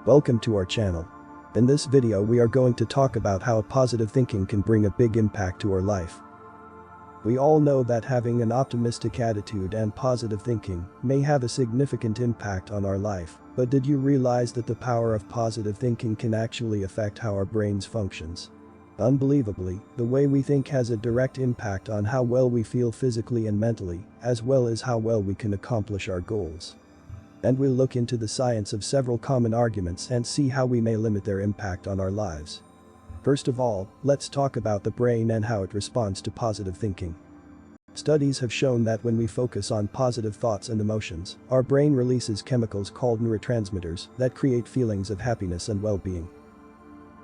Welcome to our channel. In this video we are going to talk about how positive thinking can bring a big impact to our life. We all know that having an optimistic attitude and positive thinking may have a significant impact on our life, but did you realize that the power of positive thinking can actually affect how our brains functions? Unbelievably, the way we think has a direct impact on how well we feel physically and mentally, as well as how well we can accomplish our goals. And we'll look into the science of several common arguments and see how we may limit their impact on our lives. First of all, let's talk about the brain and how it responds to positive thinking. Studies have shown that when we focus on positive thoughts and emotions, our brain releases chemicals called neurotransmitters that create feelings of happiness and well-being.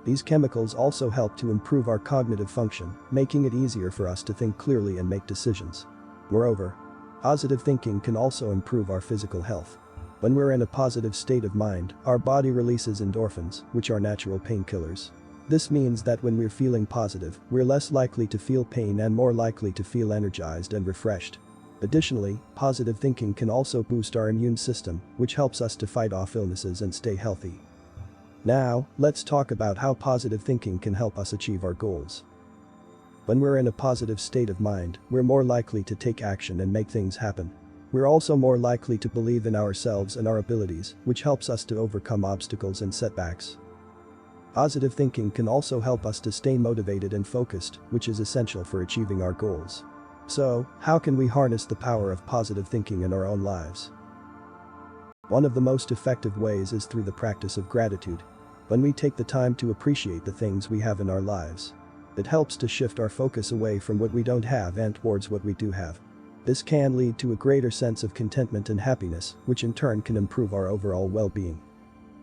These chemicals also help to improve our cognitive function, making it easier for us to think clearly and make decisions. Moreover, positive thinking can also improve our physical health. When we're in a positive state of mind, our body releases endorphins, which are natural painkillers. This means that when we're feeling positive, we're less likely to feel pain and more likely to feel energized and refreshed. Additionally, positive thinking can also boost our immune system, which helps us to fight off illnesses and stay healthy. Now, let's talk about how positive thinking can help us achieve our goals. When we're in a positive state of mind, we're more likely to take action and make things happen. We're also more likely to believe in ourselves and our abilities, which helps us to overcome obstacles and setbacks. Positive thinking can also help us to stay motivated and focused, which is essential for achieving our goals. So, how can we harness the power of positive thinking in our own lives? One of the most effective ways is through the practice of gratitude. When we take the time to appreciate the things we have in our lives, it helps to shift our focus away from what we don't have and towards what we do have. This can lead to a greater sense of contentment and happiness, which in turn can improve our overall well-being.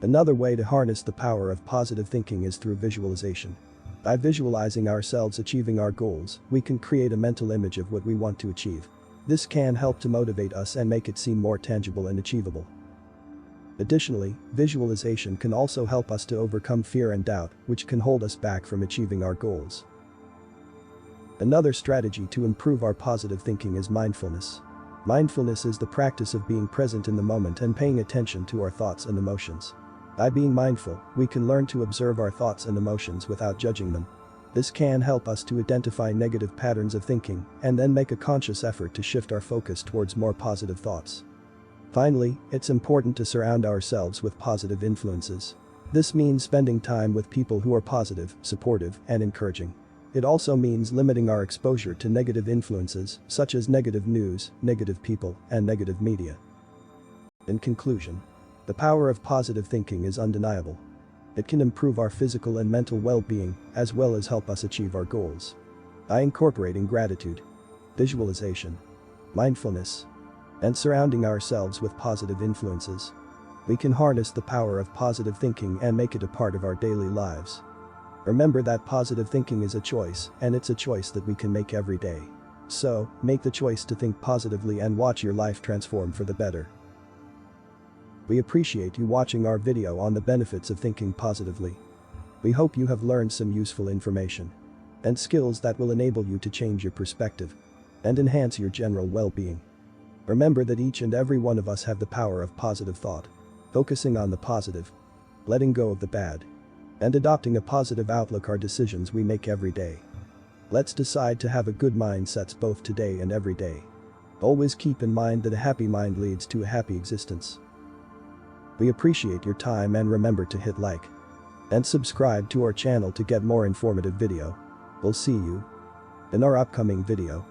Another way to harness the power of positive thinking is through visualization. By visualizing ourselves achieving our goals, we can create a mental image of what we want to achieve. This can help to motivate us and make it seem more tangible and achievable. Additionally, visualization can also help us to overcome fear and doubt, which can hold us back from achieving our goals. Another strategy to improve our positive thinking is mindfulness. Mindfulness is the practice of being present in the moment and paying attention to our thoughts and emotions. By being mindful, we can learn to observe our thoughts and emotions without judging them. This can help us to identify negative patterns of thinking and then make a conscious effort to shift our focus towards more positive thoughts. Finally, it's important to surround ourselves with positive influences. This means spending time with people who are positive, supportive, and encouraging. It also means limiting our exposure to negative influences, such as negative news, negative people, and negative media. In conclusion, the power of positive thinking is undeniable. It can improve our physical and mental well-being, as well as help us achieve our goals. By incorporating gratitude, visualization, mindfulness, and surrounding ourselves with positive influences, we can harness the power of positive thinking and make it a part of our daily lives. Remember that positive thinking is a choice, and it's a choice that we can make every day. So, make the choice to think positively and watch your life transform for the better. We appreciate you watching our video on the benefits of thinking positively. We hope you have learned some useful information and skills that will enable you to change your perspective and enhance your general well-being. Remember that each and every one of us have the power of positive thought. Focusing on the positive, letting go of the bad, and adopting a positive outlook are decisions we make every day. Let's decide to have a good mindset both today and every day. Always keep in mind that a happy mind leads to a happy existence. We appreciate your time and remember to hit like and subscribe to our channel to get more informative video. We'll see you in our upcoming video.